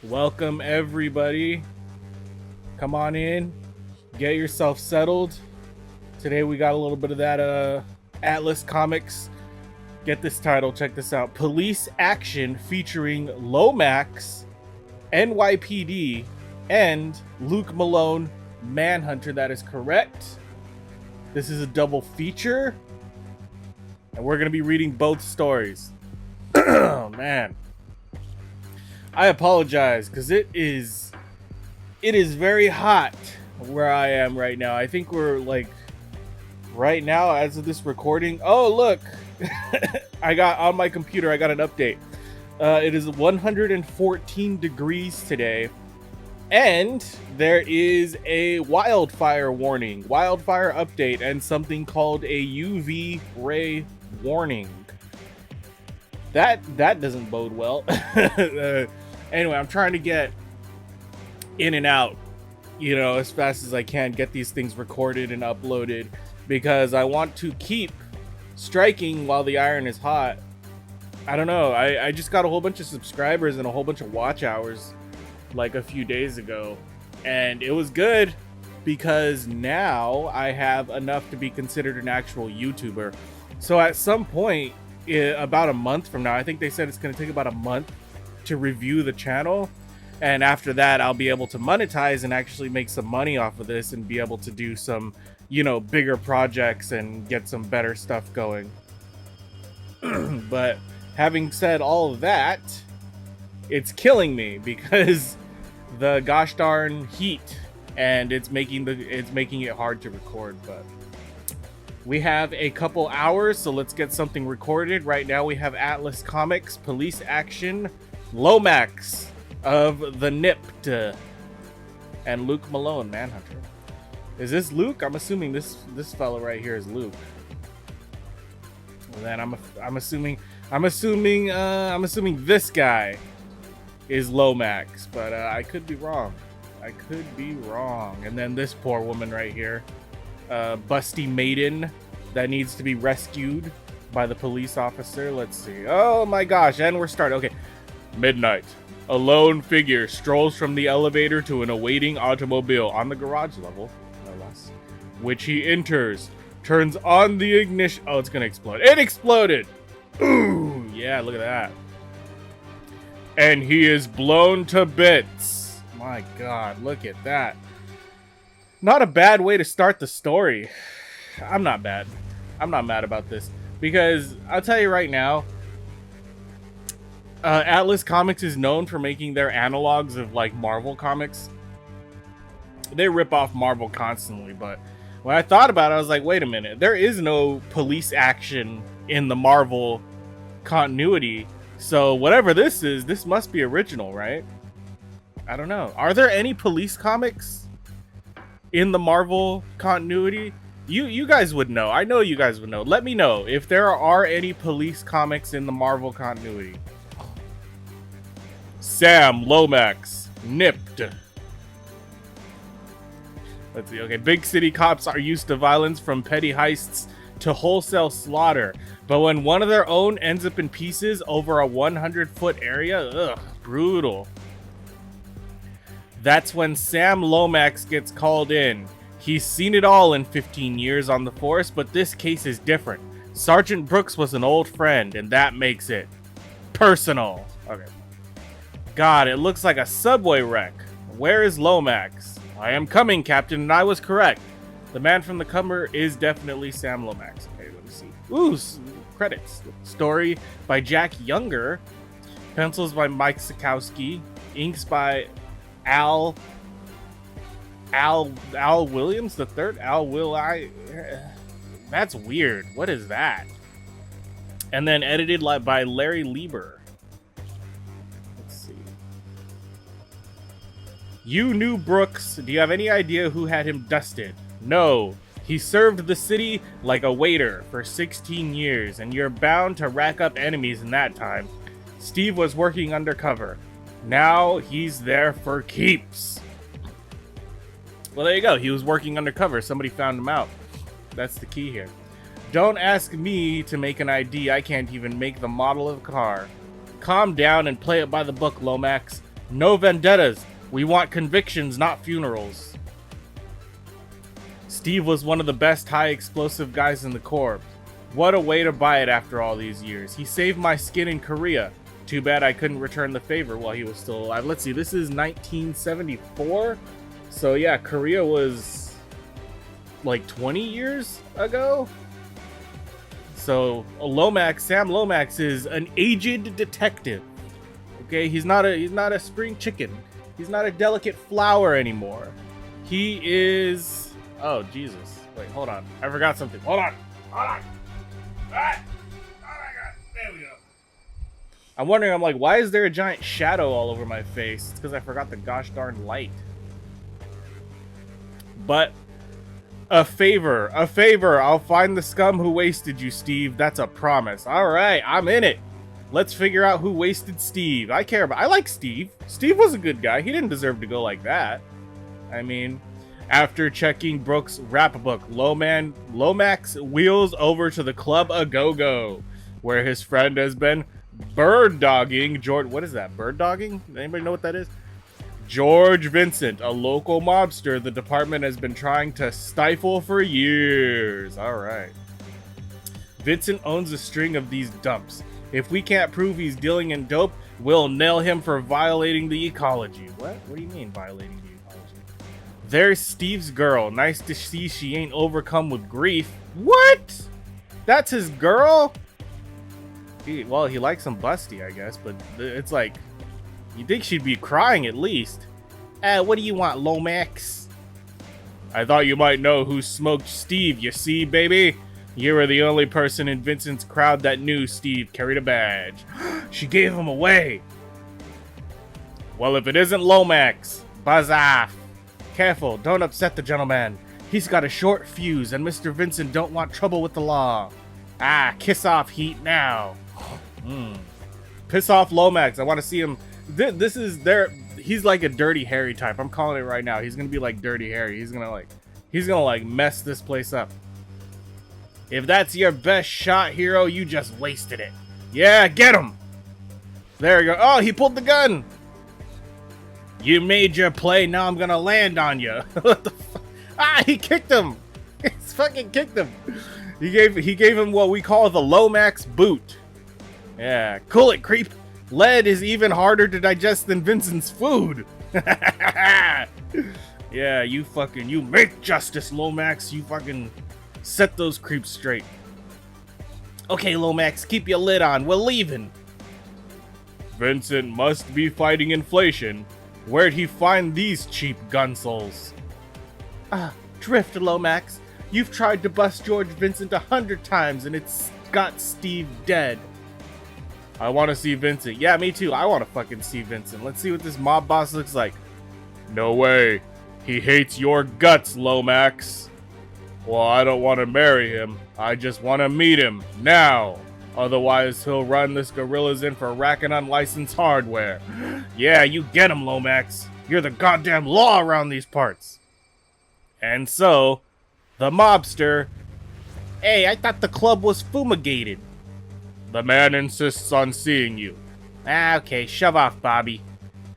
Welcome everybody. Come on in. Get yourself settled. Today we got a little bit of that Atlas Comics. Get this title, check this out. Police Action featuring Lomax, NYPD, and Luke Malone, Manhunter. That is correct. This is a double feature. And we're going to be reading both stories. Oh, man. I apologize because it is very hot where I am right now. I think we're like right now as of this recording. Oh, look. I got on my computer. I got an update. It is 114 degrees today. And there is a wildfire warning, wildfire update, and something called a UV ray warning. That doesn't bode well. Anyway, I'm trying to get in and out, as fast as I can, get these things recorded and uploaded, because I want to keep striking while the iron is hot. I don't know. I just got a whole bunch of subscribers and a whole bunch of watch hours like a few days ago, and it was good because now I have enough to be considered an actual YouTuber. So at some point, about a month from now, I think they said it's going to take about a month to review the channel, and after that I'll be able to monetize and actually make some money off of this and be able to do some bigger projects and get some better stuff going. But having said all of that, it's killing me because the gosh darn heat, and it's making it hard to record. But we have a couple hours, so let's get something recorded. Right now we have Atlas Comics, Police Action, Lomax of the Nipped, and Luke Malone, Manhunter. Is this Luke? I'm assuming this fellow right here is Luke. And then I'm assuming this guy is Lomax, but I could be wrong. And then this poor woman right here, busty maiden that needs to be rescued by the police officer. Let's see. Oh my gosh, and we're starting. Okay. Midnight. A lone figure strolls from the elevator to an awaiting automobile on the garage level, no less, which he enters, turns on the ignition. Oh, it's gonna explode. It exploded! Ooh, yeah, look at that. And he is blown to bits. My God, look at that. Not a bad way to start the story. I'm not mad about this, because I'll tell you right now, Atlas Comics is known for making their analogs of like Marvel comics. They rip off Marvel constantly, but when I thought about it, I was like, wait a minute, there is no police action in the Marvel continuity. So whatever this is, this must be original, right? I don't know. Are there any police comics in the Marvel continuity? You guys would know. I know you guys would know. Let me know if there are any police comics in the Marvel continuity. Sam Lomax, Nipped. Let's see. Okay, big city cops are used to violence, from petty heists to wholesale slaughter. But when one of their own ends up in pieces over a 100-foot area, ugh, brutal. That's when Sam Lomax gets called in. He's seen it all in 15 years on the force, but this case is different. Sergeant Brooks was an old friend, and that makes it personal. Okay. God, it looks like a subway wreck. Where is Lomax? I am coming, Captain, and I was correct. The man from the cover is definitely Sam Lomax. Okay, let me see. Ooh, credits. Story by Jack Younger. Pencils by Mike Sikowski. Inks by Al Williams the third. That's weird. What is that? And then edited by Larry Lieber. You knew Brooks. Do you have any idea who had him dusted? No. He served the city like a waiter for 16 years, and you're bound to rack up enemies in that time. Steve was working undercover. Now he's there for keeps. Well, there you go. He was working undercover. Somebody found him out. That's the key here. Don't ask me to make an ID. I can't even make the model of a car. Calm down and play it by the book, Lomax. No vendettas. We want convictions, not funerals. Steve was one of the best high explosive guys in the Corps. What a way to buy it after all these years. He saved my skin in Korea. Too bad I couldn't return the favor while he was still alive. Let's see, this is 1974? So yeah, Korea was like 20 years ago? So Lomax, Sam Lomax is an aged detective. Okay, he's not a spring chicken. He's not a delicate flower anymore. He is... Oh, Jesus. Wait, hold on. I forgot something. Hold on. Ah! Oh my god. There we go. I'm wondering, I'm like, why is there a giant shadow all over my face? It's because I forgot the gosh darn light. But a favor. I'll find the scum who wasted you, Steve. That's a promise. All right, I'm in it. Let's figure out who wasted Steve. I like Steve. Steve was a good guy. He didn't deserve to go like that. I mean, after checking Brooks' rap book, Lomax wheels over to the Club A Go-Go, where his friend has been bird dogging George. What is that? Bird dogging? Anybody know what that is? George Vincent, a local mobster the department has been trying to stifle for years. All right. Vincent owns a string of these dumps. If we can't prove he's dealing in dope, we'll nail him for violating the ecology. What? What do you mean violating the ecology? There's Steve's girl. Nice to see she ain't overcome with grief. What? That's his girl? He likes some busty, I guess, but it's like, you think she'd be crying at least. What do you want, Lomax? I thought you might know who smoked Steve, you see, baby? You were the only person in Vincent's crowd that knew Steve carried a badge. She gave him away. Well, if it isn't Lomax, buzz off. Careful, don't upset the gentleman. He's got a short fuse, and Mr. Vincent don't want trouble with the law. Ah, kiss off Heat now. Piss off Lomax. I want to see him. This is he's like a Dirty Harry type. I'm calling it right now. He's gonna be like Dirty Harry. He's gonna mess this place up. If that's your best shot, hero, you just wasted it. Yeah, get him. There you go. Oh, he pulled the gun. You made your play. Now I'm gonna land on you. What the fuck? Ah, he kicked him. He's fucking kicked him. He gave him what we call the Lomax boot. Yeah, cool it, creep. Lead is even harder to digest than Vincent's food. Yeah, you make justice, Lomax. You fucking set those creeps straight. Okay, Lomax, keep your lid on. We're leaving. Vincent must be fighting inflation. Where'd he find these cheap gunsoles? Drift, Lomax. You've tried to bust George Vincent 100 times and it's got Steve dead. I want to see Vincent. Yeah, me too. I want to fucking see Vincent. Let's see what this mob boss looks like. No way. He hates your guts, Lomax. Well, I don't want to marry him. I just want to meet him now. Otherwise, he'll run this gorilla's in for racking unlicensed hardware. Yeah, you get him, Lomax. You're the goddamn law around these parts. And so, the mobster... Hey, I thought the club was fumigated. The man insists on seeing you. Okay, shove off, Bobby.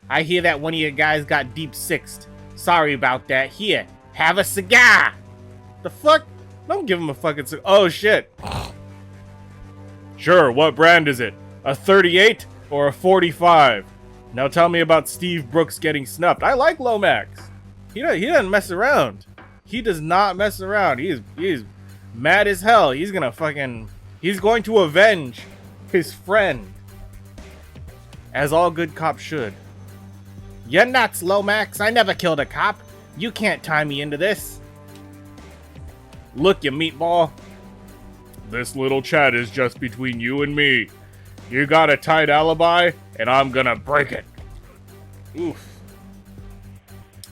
I hear that one of your guys got deep sixed. Sorry about that. Here, have a cigar. The fuck? Don't give him a fucking cigar. Oh, shit. Sure, what brand is it? A 38 or a 45? Now tell me about Steve Brooks getting snuffed. I like Lomax. He doesn't mess around. He does not mess around. He is mad as hell. He's going to avenge his friend. As all good cops should. You're nuts, Lomax. I never killed a cop. You can't tie me into this. Look, you meatball. This little chat is just between you and me. You got a tight alibi, and I'm gonna break it. Oof.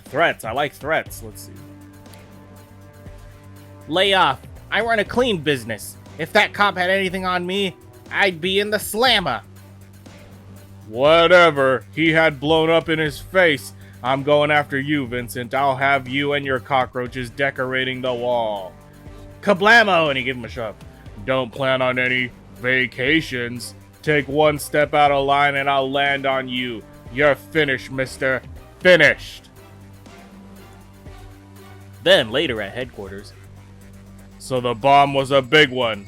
Threats. I like threats. Let's see. Lay off. I run a clean business. If that cop had anything on me, I'd be in the slammer. Whatever. He had blown up in his face. I'm going after you, Vincent. I'll have you and your cockroaches decorating the wall. Kablamo! And he gave him a shove. Don't plan on any vacations. Take one step out of line and I'll land on you. You're finished, mister. Finished. Then, later at headquarters. So the bomb was a big one.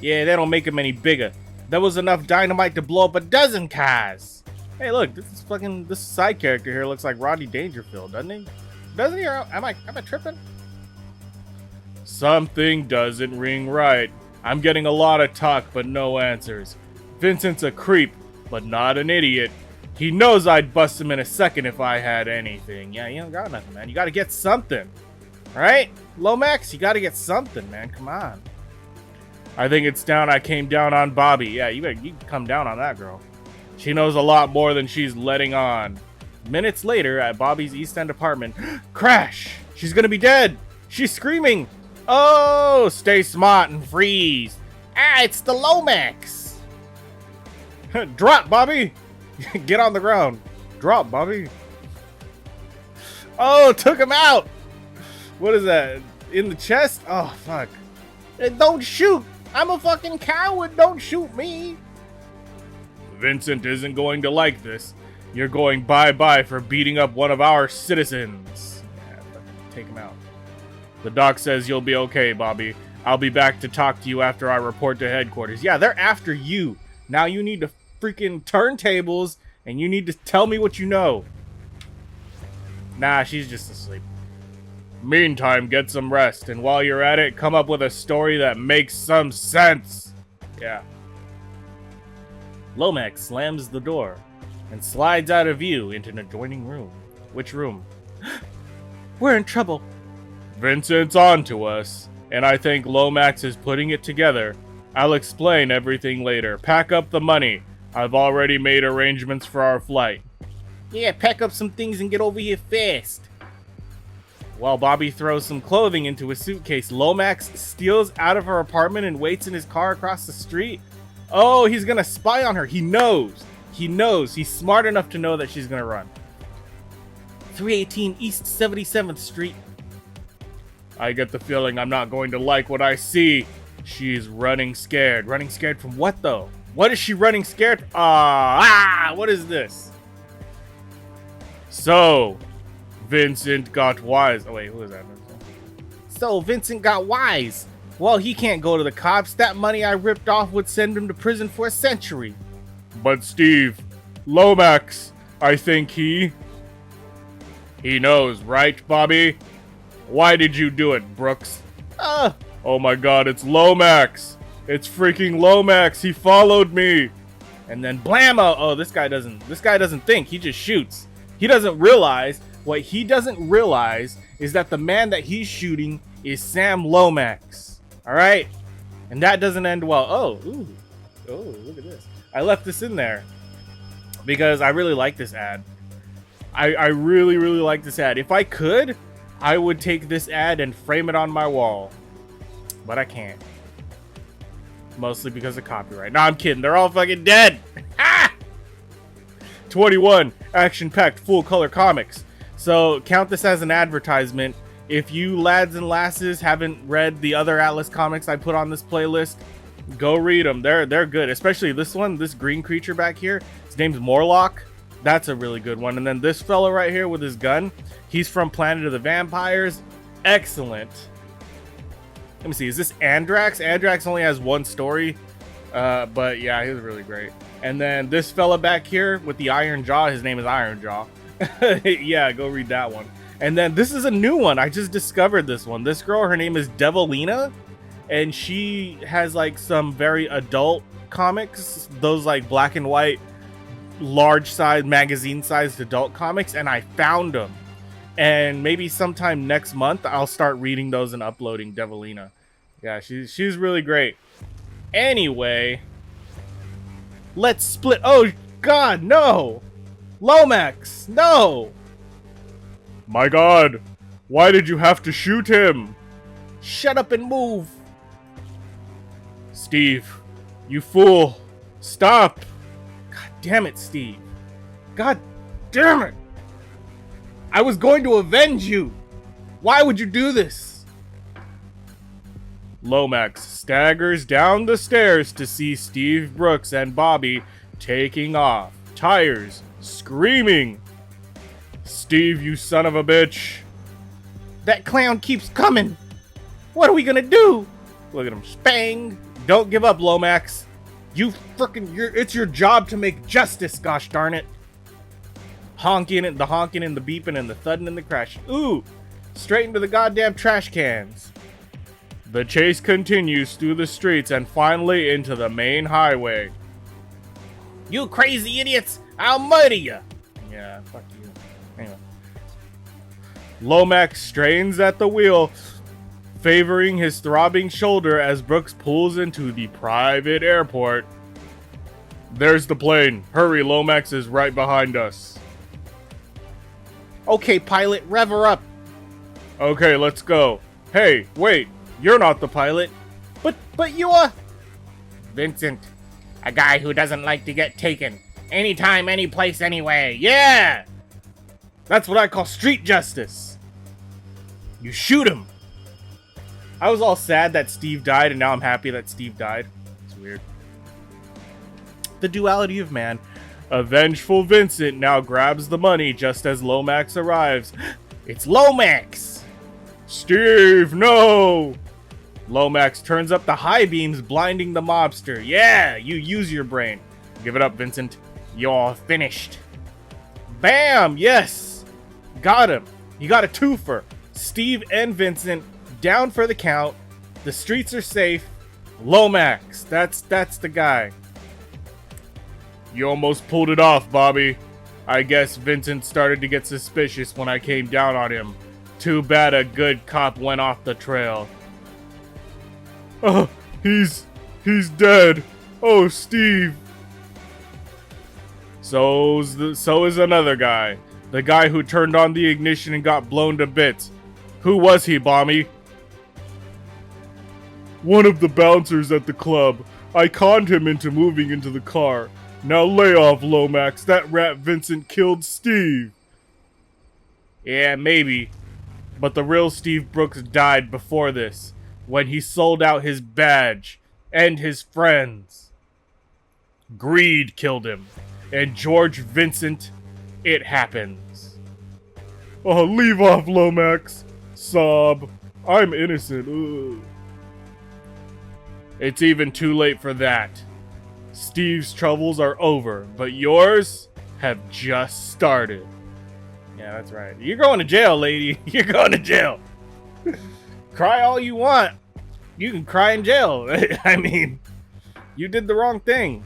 Yeah, they don't make them any bigger. There was enough dynamite to blow up a dozen cars. Hey, look, this side character here looks like Rodney Dangerfield, doesn't he? Doesn't he? Or am I tripping? Something doesn't ring right. I'm getting a lot of talk, but no answers. Vincent's a creep, but not an idiot. He knows I'd bust him in a second if I had anything. Yeah, you don't got nothing, man. You gotta get something. Right? Lomax, you gotta get something, man. Come on. I think it's down I came down on Bobby. Yeah, you can come down on that girl. She knows a lot more than she's letting on. Minutes later, at Bobby's East End apartment, crash! She's gonna be dead! She's screaming! Oh, stay smart and freeze! Ah, it's the Lomax! Drop, Bobby! Get on the ground. Drop, Bobby. Oh, took him out! What is that? In the chest? Oh, fuck. Don't shoot! I'm a fucking coward! Don't shoot me! Vincent isn't going to like this. You're going bye-bye for beating up one of our citizens. Yeah, take him out. The doc says you'll be okay, Bobby. I'll be back to talk to you after I report to headquarters. Yeah, they're after you. Now you need to freaking turntables, and you need to tell me what you know. Nah, she's just asleep. Meantime, get some rest, and while you're at it, come up with a story that makes some sense. Yeah. Lomax slams the door and slides out of view into an adjoining room. Which room? We're in trouble. Vincent's on to us, and I think Lomax is putting it together. I'll explain everything later. Pack up the money. I've already made arrangements for our flight. Yeah, pack up some things and get over here fast. While Bobby throws some clothing into a suitcase, Lomax steals out of her apartment and waits in his car across the street. Oh, he's gonna spy on her. He knows. He knows. He's smart enough to know that she's gonna run. 318 East 77th Street. I get the feeling I'm not going to like what I see. She's running scared. Running scared from what, though? What is she running scared? What is this? So, Vincent got wise. Oh, wait, who is that? So, Vincent got wise. Well, he can't go to the cops. That money I ripped off would send him to prison for a century. But Steve, Lomax, I think he knows, right, Bobby? Why did you do it, Brooks? Oh my god, it's Lomax. It's freaking Lomax. He followed me. And then blammo. Oh, this guy doesn't think. He just shoots. He doesn't realize. What he doesn't realize is that the man that he's shooting is Sam Lomax. All right? And that doesn't end well. Oh, look at this. I left this in there because I really like this ad. I really, really like this ad. If I could, I would take this ad and frame it on my wall. But I can't. Mostly because of copyright. No, I'm kidding. They're all fucking dead. 21 action-packed full-color comics. So count this as an advertisement. If you lads and lasses haven't read the other Atlas comics I put on this playlist, go read them. They're good. Especially this one, this green creature back here. His name's Morlock. That's a really good one. And then this fella right here with his gun. He's from Planet of the Vampires. Excellent. Let me see. Is this Andrax? Andrax only has one story. But yeah, he's really great. And then this fella back here with the Iron Jaw. His name is Iron Jaw. Yeah, go read that one. And then this is a new one. I just discovered this one. This girl, her name is Devilina. And she has like some very adult comics. Those like black and white, large size, magazine sized adult comics. And I found them. And maybe sometime next month, I'll start reading those and uploading Devilina. Yeah, she's really great. Anyway, let's split. Oh, God, no. Lomax, no. My God, why did you have to shoot him? Shut up and move. Steve, you fool. Stop. God damn it, Steve. God damn it. I was going to avenge you. Why would you do this? Lomax staggers down the stairs to see Steve Brooks and Bobby taking off. tires, screaming. Steve, you son of a bitch. That clown keeps coming. What are we gonna do? Look at him. Spang. Don't give up, Lomax. It's your job to make justice, gosh darn it. Honking and the beeping and the thudding and the crashing. Ooh, straight into the goddamn trash cans. The chase continues through the streets and finally into the main highway. You crazy idiots! I'll murder you! Yeah, fuck you. Anyway. Lomax strains at the wheel, favoring his throbbing shoulder as Brooks pulls into the private airport. There's the plane. Hurry, Lomax is right behind us. Okay, pilot, rev her up. Okay, let's go. Hey, wait, you're not the pilot. But you are... Vincent, a guy who doesn't like to get taken. Anytime, any place, anyway. Yeah! That's what I call street justice. You shoot him. I was all sad that Steve died, and now I'm happy that Steve died. It's weird. The duality of man. A vengeful Vincent now grabs the money just as Lomax arrives. It's Lomax! Steve, no! Lomax turns up the high beams, blinding the mobster. Yeah, you use your brain. Give it up, Vincent. You're finished. Bam! Yes! Got him. You got a twofer. Steve and Vincent down for the count. The streets are safe. Lomax, that's the guy. You almost pulled it off, Bobby. I guess Vincent started to get suspicious when I came down on him. Too bad a good cop went off the trail. Oh, he's dead. Oh, Steve. So is another guy. The guy who turned on the ignition and got blown to bits. Who was he, Bommy? One of the bouncers at the club. I conned him into moving into the car. Now lay off, Lomax. That rat Vincent killed Steve. Yeah, maybe. But the real Steve Brooks died before this, when he sold out his badge and his friends. Greed killed him. And George Vincent, it happens. Oh, leave off, Lomax. Sob. I'm innocent. Ugh. It's even too late for that. Steve's troubles are over, but yours have just started. Yeah, that's right. You're going to jail, lady. You're going to jail. Cry all you want. You can cry in jail. I mean, you did the wrong thing.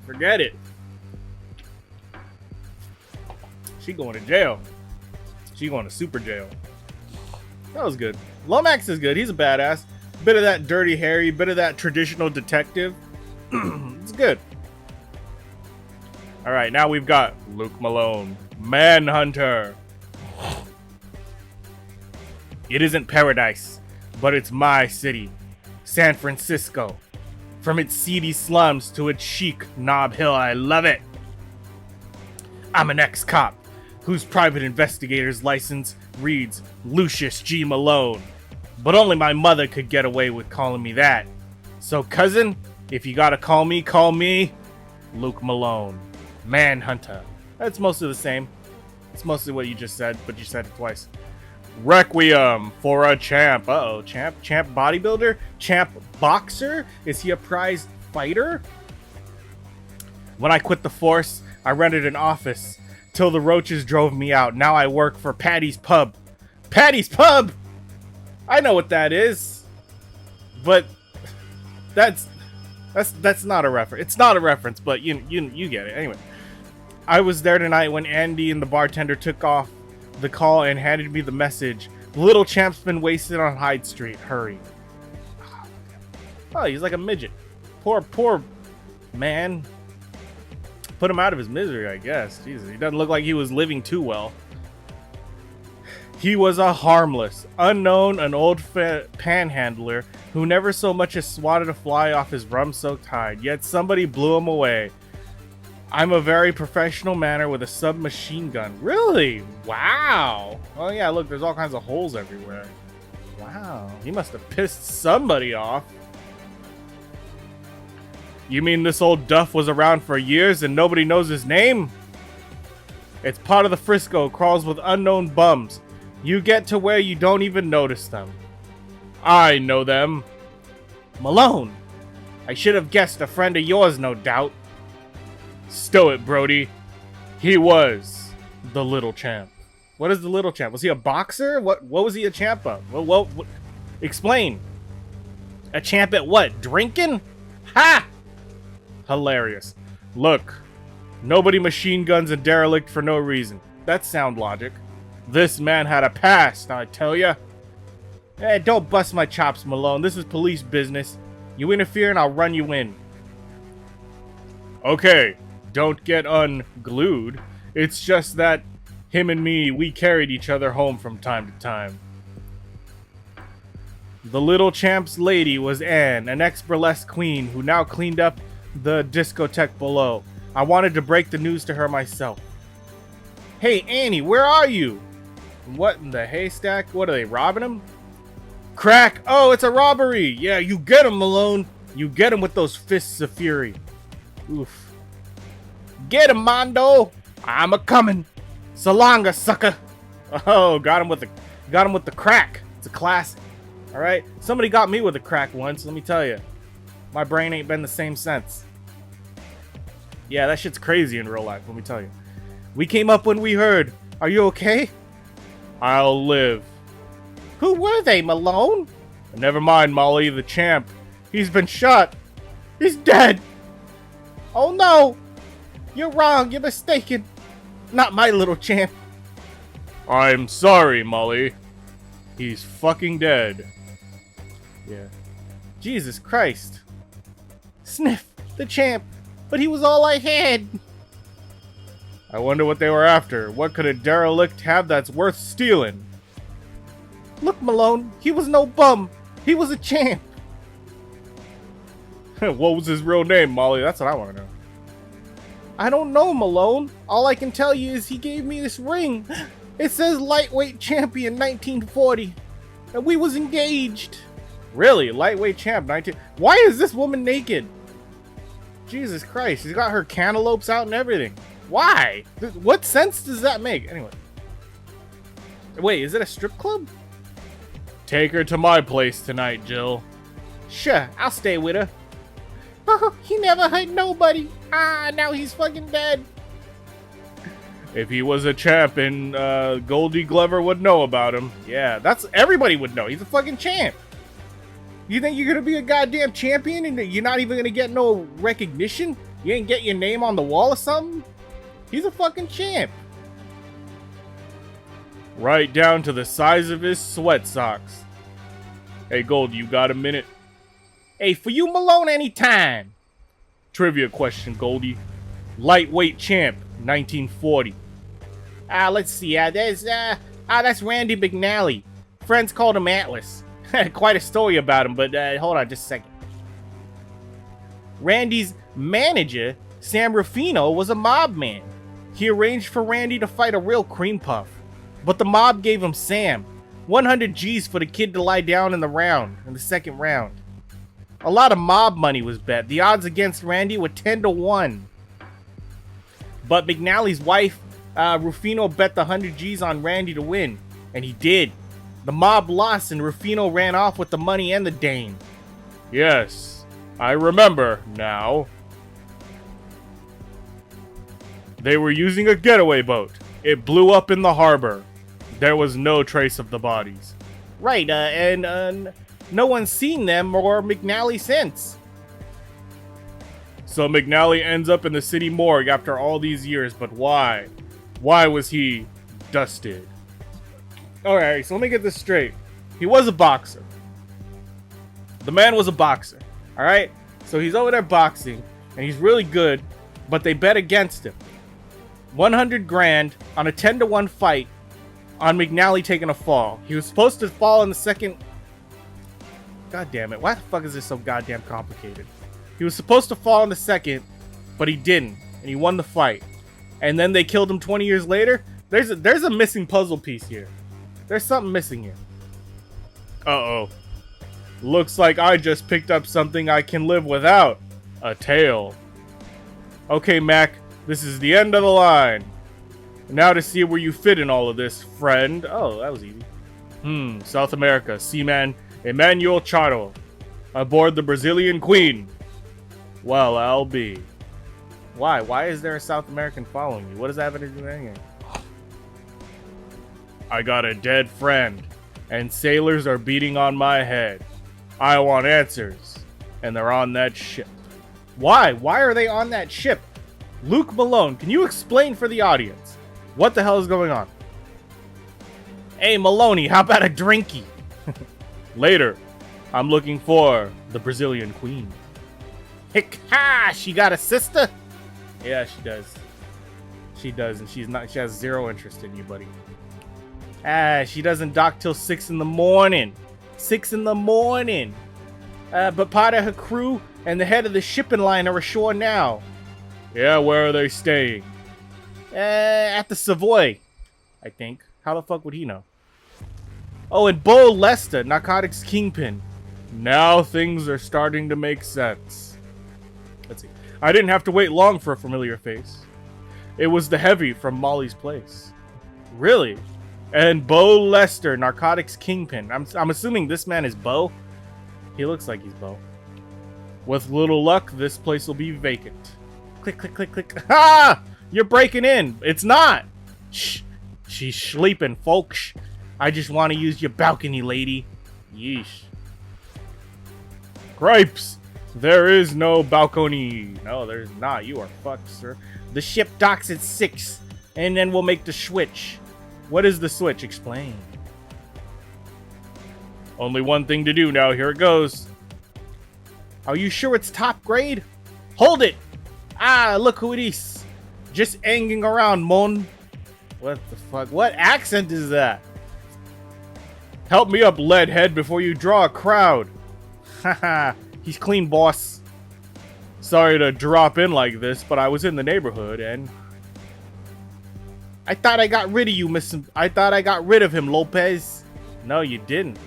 Forget it. She going to jail. She going to super jail. That was good. Lomax is good. He's a badass. Bit of that Dirty Harry, bit of that traditional detective. It's good. All right, now we've got Luke Malone, Manhunter. It isn't paradise, but it's my city, San Francisco. From its seedy slums to its chic Nob Hill, I love it. I'm an ex-cop whose private investigator's license reads Lucius G. Malone. But only my mother could get away with calling me that. So, cousin, if you gotta call me Luke Malone. Manhunter. That's mostly the same. It's mostly what you just said, but you said it twice. Requiem for a champ. Uh-oh, champ bodybuilder? Champ boxer? Is he a prized fighter? When I quit the force, I rented an office till the roaches drove me out. Now I work for Patty's Pub. Patty's Pub! I know what that is. But that's not a reference. It's not a reference, but you get it. Anyway, I was there tonight when Andy and the bartender took off the call and handed me the message. The little champ's been wasted on Hyde Street. Hurry. Oh, he's like a midget. Poor man. Put him out of his misery, I guess. Jesus, he doesn't look like he was living too well. He was a harmless, unknown, and old panhandler who never so much as swatted a fly off his rum-soaked hide, yet somebody blew him away. I'm a very professional manner with a submachine gun. Really? Wow. Oh yeah, look, there's all kinds of holes everywhere. Wow, he must have pissed somebody off. You mean this old duff was around for years and nobody knows his name? It's part of the Frisco, crawls with unknown bums. You get to where you don't even notice them. I know them. Malone. I should have guessed a friend of yours, no doubt. Stow it, Brody. He was the little champ. What is the little champ? Was he a boxer? What was he a champ of? What? Explain. A champ at what? Drinking? Ha! Hilarious. Look, nobody machine guns a derelict for no reason. That's sound logic. This man had a past, I tell ya. Hey, don't bust my chops, Malone. This is police business. You interfere and I'll run you in. Okay, don't get unglued. It's just that him and me, we carried each other home from time to time. The little champ's lady was Anne, an ex-burlesque queen who now cleaned up the discotheque below. I wanted to break the news to her myself. Hey, Annie, where are you? What in the haystack? What, are they robbing him? Crack! Oh, it's a robbery! Yeah, you get him, Malone. You get him with those fists of fury. Oof. Get him, Mondo! I'm a-coming. Salonga, sucker! Oh, got him with the crack. It's a classic. Alright? Somebody got me with a crack once, let me tell you. My brain ain't been the same since. Yeah, that shit's crazy in real life, let me tell you. We came up when we heard. Are you okay? I'll live. Who were they, Malone? Never mind, Molly, the champ. He's been shot. He's dead. Oh no! You're wrong, you're mistaken. Not my little champ. I'm sorry, Molly. He's fucking dead. Yeah. Jesus Christ. Sniff, the champ. But he was all I had. I wonder what they were after. What could a derelict have that's worth stealing? Look, Malone, he was no bum. He was a champ. What was his real name, Molly? That's what I want to know. I don't know, Malone. All I can tell you is he gave me this ring. It says lightweight champion 1940. And we was engaged. Really? Lightweight champ 19... Why is this woman naked? Jesus Christ. She's got her cantaloupes out and everything. Why? What sense does that make? Anyway. Wait, is it a strip club? Take her to my place tonight, Jill. Sure, I'll stay with her. Oh, he never hurt nobody. Ah, now he's fucking dead. If he was a champ, and Goldie Glover would know about him. Yeah, everybody would know. He's a fucking champ. You think you're gonna be a goddamn champion and you're not even gonna get no recognition? You ain't get your name on the wall or something? He's a fucking champ. Right down to the size of his sweat socks. Hey, Gold, you got a minute? Hey, for you, Malone, anytime. Trivia question, Goldie. Lightweight champ, 1940. Let's see. That's Randy McNally. Friends called him Atlas. Quite a story about him, but hold on just a second. Randy's manager, Sam Rufino, was a mob man. He arranged for Randy to fight a real cream puff. But the mob gave him Sam. 100 G's for the kid to lie down in the second round. A lot of mob money was bet. The odds against Randy were 10-1. But McNally's wife, Rufino, bet the 100 G's on Randy to win. And he did. The mob lost and Rufino ran off with the money and the dame. Yes, I remember now. They were using a getaway boat. It blew up in the harbor. There was no trace of the bodies. Right, and no one's seen them or McNally since. So McNally ends up in the city morgue after all these years, but why? Why was he dusted? Alright, so let me get this straight. He was a boxer. The man was a boxer. Alright? So he's over there boxing, and he's really good, but they bet against him. 100 grand on a 10-1 fight on McNally taking a fall. He was supposed to fall in the second... God damn it. Why the fuck is this so goddamn complicated? He was supposed to fall in the second, but he didn't. And he won the fight. And then they killed him 20 years later? There's a missing puzzle piece here. There's something missing here. Uh-oh. Looks like I just picked up something I can live without. A tail. Okay, Mac, this is the end of the line. Now to see where you fit in all of this, friend. Oh, that was easy. South America, Seaman Emmanuel Charo. Aboard the Brazilian Queen. Well, I'll be. Why? Why is there a South American following you? What does that have to do with anything? I got a dead friend, and sailors are beating on my head. I want answers, and they're on that ship. Why? Why are they on that ship? Luke Malone, can you explain for the audience? What the hell is going on? Hey, Maloney, how about a drinky? Later, I'm looking for the Brazilian Queen. Hick ha! She got a sister? Yeah, she does. She does, and she has zero interest in you, buddy. She doesn't dock till 6 in the morning. 6 in the morning. But part of her crew and the head of the shipping line are ashore now. Yeah, where are they staying? At the Savoy, I think. How the fuck would he know? Oh, and Bo Lester, narcotics kingpin. Now things are starting to make sense. Let's see. I didn't have to wait long for a familiar face. It was the heavy from Molly's Place. Really? And Bo Lester, narcotics kingpin. I'm assuming this man is Bo. He looks like he's Bo. With little luck, this place will be vacant. Click, click, click, click. Ah! You're breaking in. It's not. Shh. She's sleeping, folks. I just want to use your balcony, lady. Yeesh. Gripes. There is no balcony. No, there's not. You are fucked, sir. The ship docks at 6, and then we'll make the switch. What is the switch? Explain. Only one thing to do now. Here it goes. Are you sure it's top grade? Hold it. Ah, look who it is. Just hanging around, mon. What the fuck? What accent is that? Help me up, leadhead, before you draw a crowd. Haha, he's clean, boss. Sorry to drop in like this, but I was in the neighborhood and... I thought I got rid of you, I thought I got rid of him, Lopez. No, you didn't.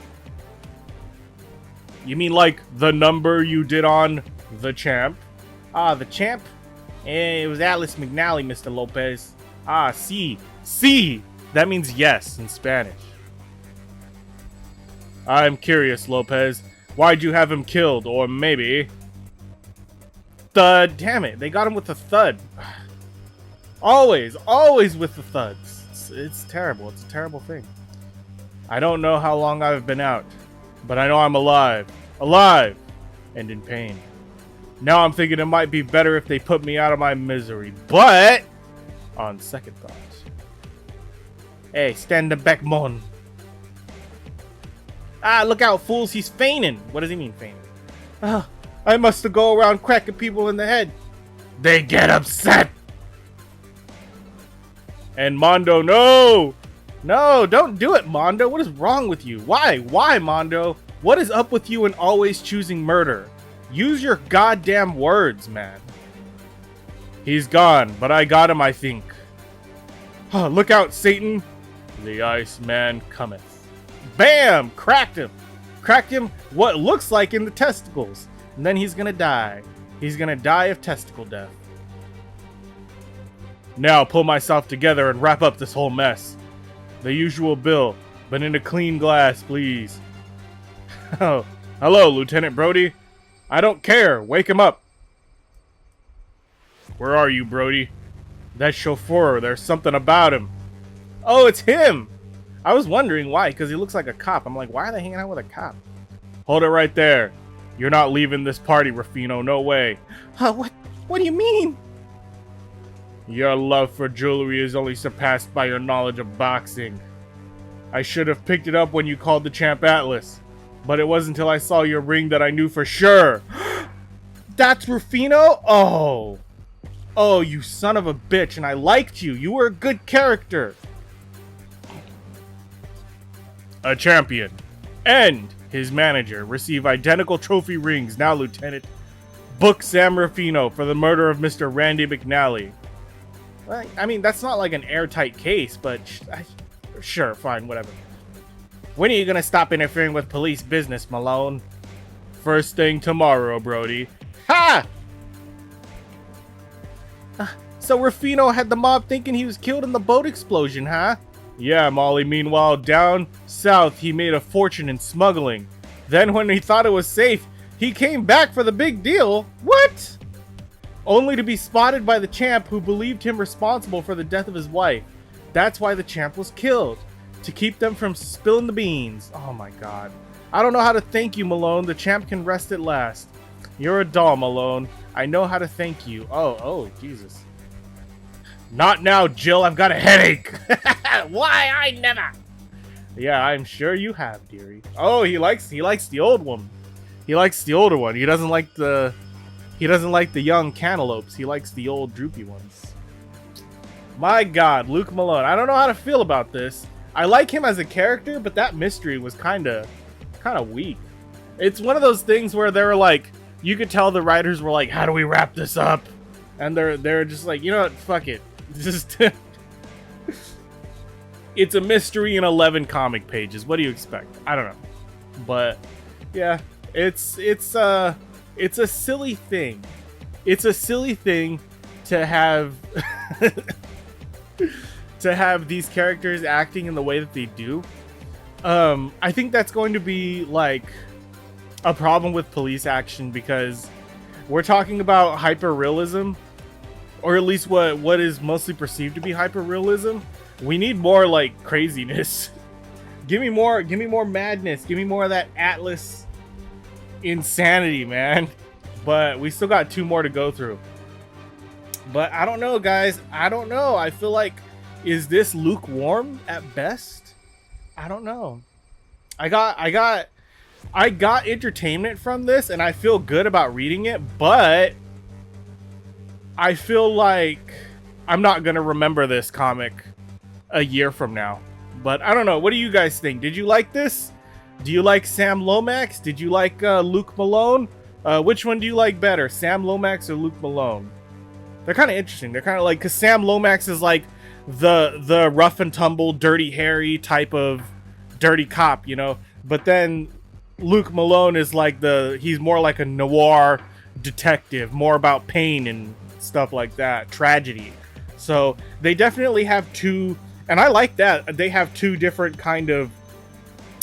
You mean like the number you did on the champ? Ah, the champ? It was Atlas McNally, Mr. Lopez. Ah, sí. Sí! That means yes in Spanish. I'm curious, Lopez. Why'd you have him killed? Or maybe... Thud. Damn it. They got him with a thud. Always with the thuds. It's terrible. It's a terrible thing. I don't know how long I've been out, but I know I'm alive. Alive! And in pain. Now I'm thinking it might be better if they put me out of my misery. But, on second thought. Hey, stand back, mon. Ah, look out, fools. He's feigning. What does he mean, feigning? Ah, I must go around cracking people in the head. They get upset. And Mondo, no! No, don't do it, Mondo. What is wrong with you? Why? Why, Mondo? What is up with you and always choosing murder? Use your goddamn words, man. He's gone, but I got him, I think. Oh, look out, Satan. The Iceman cometh. Bam! Cracked him. Cracked him what looks like in the testicles. And then he's gonna die. He's gonna die of testicle death. Now pull myself together and wrap up this whole mess. The usual bill, but in a clean glass, please. Oh, hello, Lieutenant Brody. I don't care. Wake him up. Where are you, Brody? That chauffeur, there's something about him. Oh, it's him. I was wondering why, because he looks like a cop. I'm like, why are they hanging out with a cop? Hold it right there. You're not leaving this party, Rufino. No way. What do you mean? Your love for jewelry is only surpassed by your knowledge of boxing. I should have picked it up when you called the champ Atlas, but it wasn't until I saw your ring that I knew for sure. That's Rufino? Oh. Oh, you son of a bitch, and I liked you. You were a good character. A champion and his manager receive identical trophy rings now, Lieutenant. Book Sam Rufino for the murder of Mr. Randy McNally. Well, I mean, that's not like an airtight case, but sure, fine, whatever. When are you gonna stop interfering with police business, Malone? First thing tomorrow, Brody. Ha! So Rufino had the mob thinking he was killed in the boat explosion, huh? Yeah, Molly. Meanwhile, down south, he made a fortune in smuggling. Then when he thought it was safe, he came back for the big deal. What? Only to be spotted by the champ, who believed him responsible for the death of his wife. That's why the champ was killed. To keep them from spilling the beans. Oh my god. I don't know how to thank you, Malone. The champ can rest at last. You're a doll, Malone. I know how to thank you. Oh, Jesus. Not now, Jill. I've got a headache. Why, I never. Yeah, I'm sure you have, dearie. Oh, he likes the old one. He likes the older one. He doesn't like the young cantaloupes. He likes the old droopy ones. My god, Luke Malone. I don't know how to feel about this. I like him as a character, but that mystery was kind of weak. It's one of those things where they're like, you could tell the writers were like, how do we wrap this up? And they're just like, you know what, fuck it. Just it's a mystery in 11 comic pages. What do you expect? I don't know. But yeah, it's a silly thing. It's a silly thing to have to have these characters acting in the way that they do. I think that's going to be like a problem with police action, because we're talking about hyper-realism, or at least what is mostly perceived to be hyper-realism. We need more like craziness. Give me more madness. Give me more of that Atlas insanity, man. But we still got 2 more to go through. But I don't know, guys. I don't know. I feel like, is this lukewarm at best? I don't know. I got entertainment from this, and I feel good about reading it, but I feel like I'm not gonna remember this comic a year from now. But I don't know. What do you guys think? Did you like this? Do you like Sam Lomax? Did you like Luke Malone? Which one do you like better, Sam Lomax or Luke Malone? They're kind of interesting. They're kind of like, because Sam Lomax is like the rough and tumble, dirty Harry type of dirty cop, you know. But then Luke Malone is like he's more like a noir detective, more about pain and stuff like that, tragedy. So they definitely have 2, and I like that they have 2 different kind of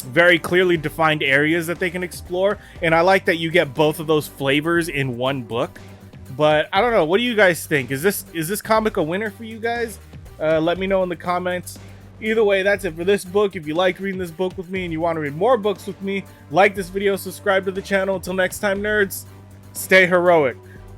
very clearly defined areas that they can explore, and I like that you get both of those flavors in one book. But I don't know, what do you guys think? Is this comic a winner for you guys? Let me know in the comments. Either way, that's it for this book. If you liked reading this book with me and you want to read more books with me, like this video, subscribe to the channel. Until next time, nerds, stay heroic.